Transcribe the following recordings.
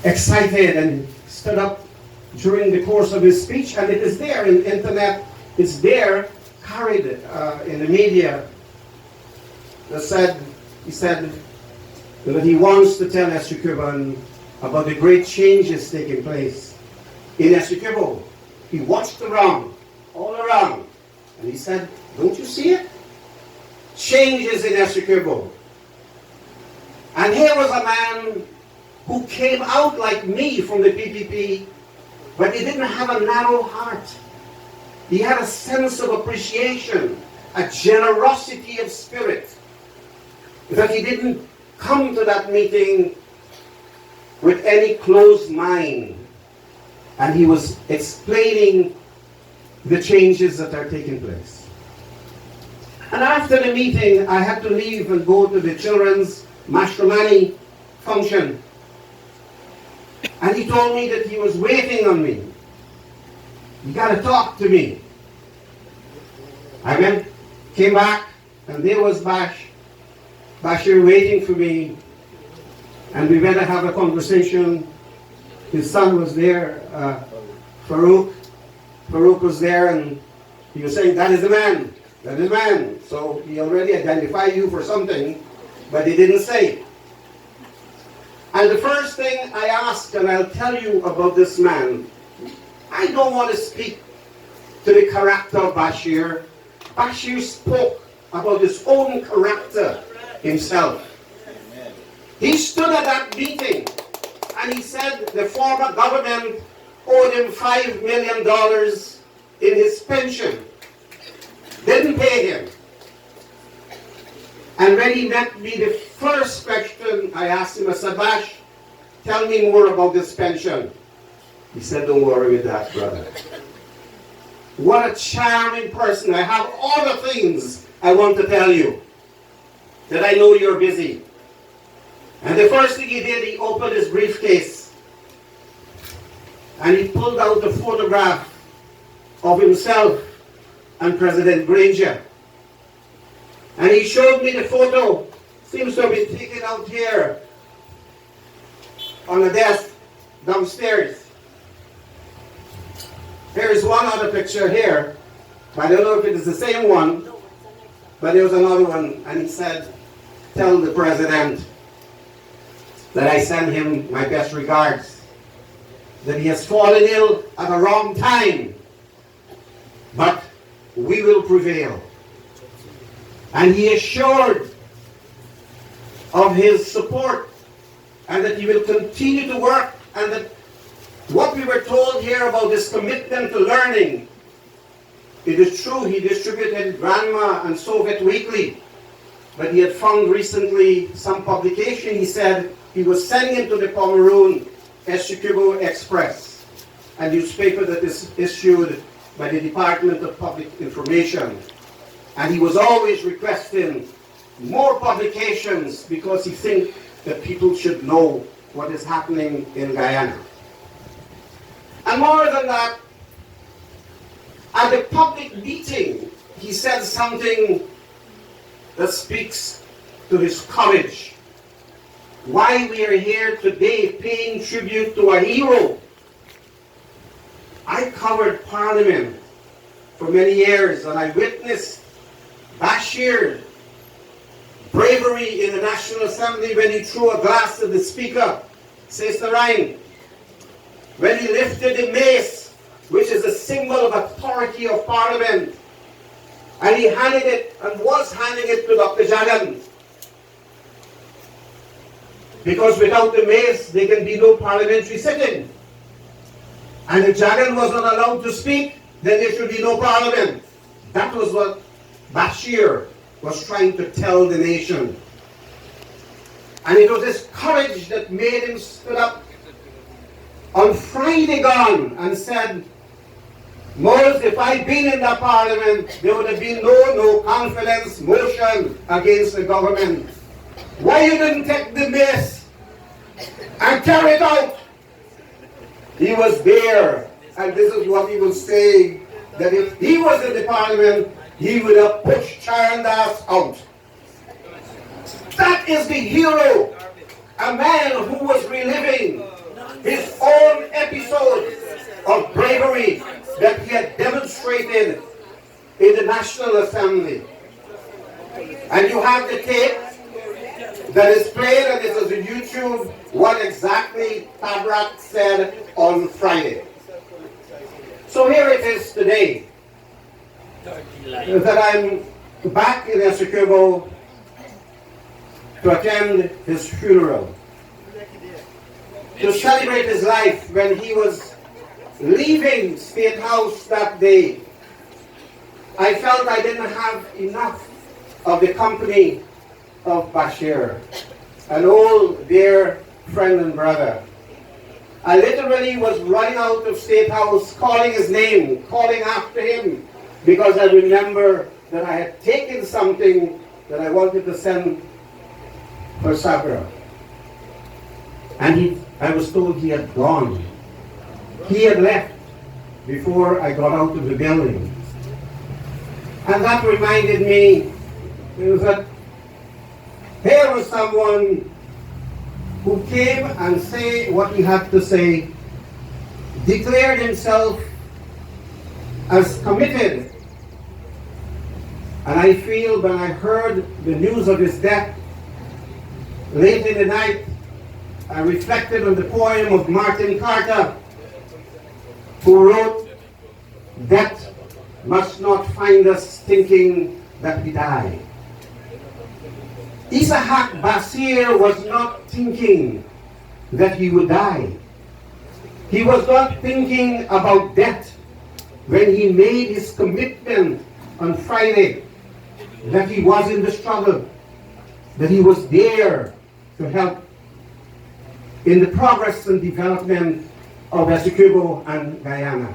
excited and stood up during the course of his speech, and it is there in the internet, it's there, carried in the media, that he said that he wants to tell Essequibo about the great changes taking place in Essequibo. He watched all around, and he said, don't you see it? Changes in Essequibo. And here was a man who came out like me from the PPP, but he didn't have a narrow heart. He had a sense of appreciation, a generosity of spirit, that he didn't come to that meeting with any closed mind. And he was explaining the changes that are taking place. And after the meeting, I had to leave and go to the children's Mashramani function. And he told me that he was waiting on me. You got to talk to me. I went, came back, and there was Bashir waiting for me. And we went to have a conversation. His son was there, Farouk. Farouk was there, and he was saying, that is the man. That is the man. So he already identified you for something, but he didn't say. And the first thing I asked, and I'll tell you about this man, I don't want to speak to the character of Bashir. Bashir spoke about his own character himself. He stood at that meeting and he said the former government owed him $5 million in his pension. Didn't pay him. And when he met me, the first question I asked him, I said, Bash, tell me more about this pension. He said, don't worry with that, brother. What a charming person. I have all the things I want to tell you, that I know you're busy. And the first thing he did, he opened his briefcase and he pulled out a photograph of himself and President Granger. And he showed me the photo. Seems to have been taken out here on the desk downstairs. There is one other picture here, but I don't know if it is the same one, but there was another one, and he said, tell the president that I send him my best regards, that he has fallen ill at the wrong time, but we will prevail. And he assured of his support and that he will continue to work, and that what we were told here about his commitment to learning, it is true. He distributed Granma and Soviet Weekly, but he had found recently some publication. He said he was sending it to the Pomeroon Essequibo Express, a newspaper that is issued by the Department of Public Information. And he was always requesting more publications because he thinks that people should know what is happening in Guyana. And more than that, at the public meeting, he said something that speaks to his courage. Why we are here today paying tribute to a hero. I covered Parliament for many years, and I witnessed Bashir's bravery in the National Assembly when he threw a glass at the Speaker, Sister Ryan. When he lifted the mace, which is a symbol of authority of Parliament, and he handed it, and was handing it to Dr. Jagan. Because without the mace, there can be no parliamentary sitting. And if Jagan was not allowed to speak, then there should be no parliament. That was what Bashir was trying to tell the nation. And it was his courage that made him stood up on Friday gone and said, Moses, if I'd been in the parliament, there would have been no confidence motion against the government. Why you didn't take the mace and carry it out? He was there, and this is what he was saying, that if he was in the parliament, he would have pushed Charandas out. That is the hero, a man who was reliving in the National Assembly. And you have the tape that is played, and it is on YouTube, what exactly Tabrak said on Friday. So here it is today, that I'm back in Essequibo to attend his funeral, to celebrate his life when he was leaving State House that day. I felt I didn't have enough of the company of Bashir, an old dear friend and brother. I literally was running out of State House, calling his name, calling after him, because I remember that I had taken something that I wanted to send for Sabra. And I was told he had gone. He had left before I got out of the building. And that reminded me that here was someone who came and said what he had to say, declared himself as committed. And I feel when I heard the news of his death late in the night, I reflected on the poem of Martin Carter, who wrote, "Death must not find us thinking that we die." Isaac Basir was not thinking that he would die. He was not thinking about death when he made his commitment on Friday, that he was in the struggle, that he was there to help in the progress and development of Essequibo and Guyana.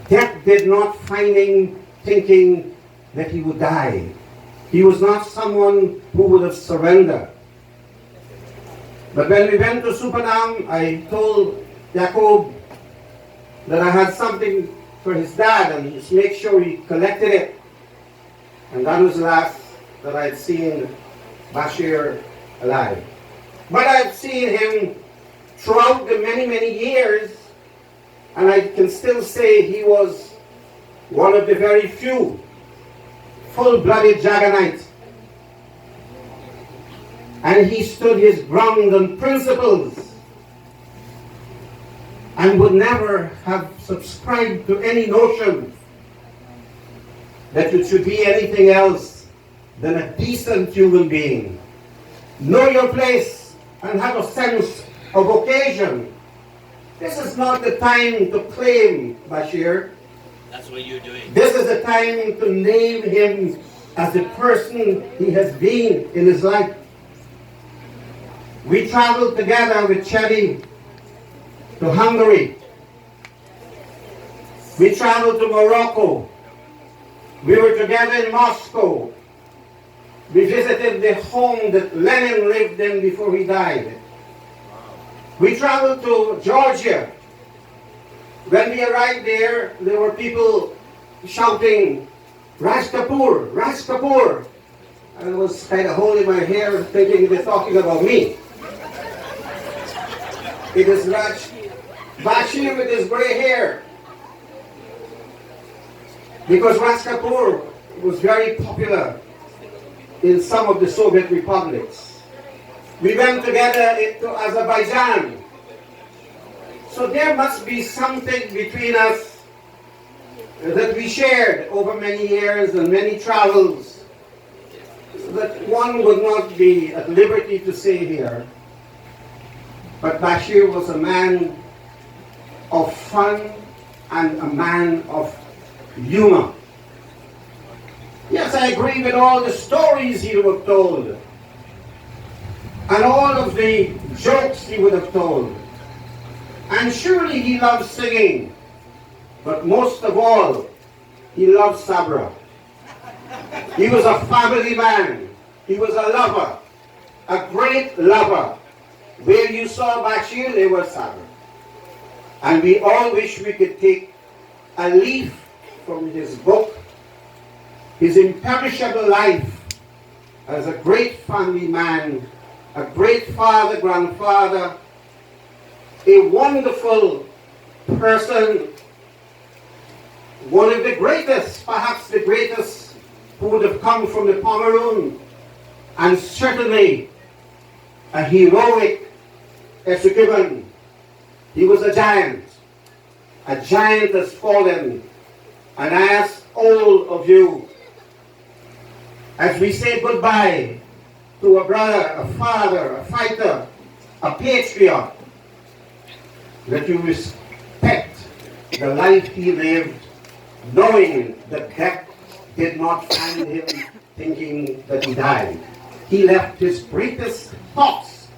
Death did not find him thinking that he would die. He was not someone who would have surrendered. But when we went to Supanam, I told Jacob that I had something for his dad, and just make sure he collected it. And that was the last that I had seen Bashir alive. But I've seen him throughout the many, many years, and I can still say he was one of the very few full-blooded Jagganites. And he stood his ground on principles and would never have subscribed to any notion that it should be anything else than a decent human being. Know your place and have a sense of occasion. This is not the time to claim Bashir. That's what you're doing. This is the time to name him as the person he has been in his life. We traveled together with Chedi to Hungary. We traveled to Morocco. We were together in Moscow. We visited the home that Lenin lived in before he died. We traveled to Georgia. When we arrived there were people shouting, "Raj Kapoor, Raj Kapoor." And I was kind of holding my hair thinking they're talking about me. It is Raj Bashir with his gray hair. Because Raj Kapoor was very popular in some of the Soviet republics. We went together into Azerbaijan. So there must be something between us that we shared over many years and many travels that one would not be at liberty to say here. But Bashir was a man of fun and a man of humor. Yes, I agree with all the stories he would have told and all of the jokes he would have told. And surely he loved singing, but most of all, he loved Sabra. He was a family man. He was a lover, a great lover. Where you saw Bashir, there was Sabra. And we all wish we could take a leaf from his book, his imperishable life as a great family man, a great father, grandfather, a wonderful person, one of the greatest, perhaps the greatest, who would have come from the Pomeroon, and certainly a heroic Essequibo. He was a giant. A giant has fallen. And I ask all of you, as we say goodbye to a brother, a father, a fighter, a patriot, that you respect the life he lived, knowing that death did not find him thinking that he died. He left his greatest thoughts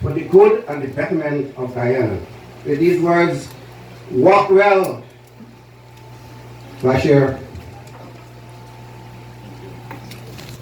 for the good and the betterment of Guyana. With these words, walk well, Bashir.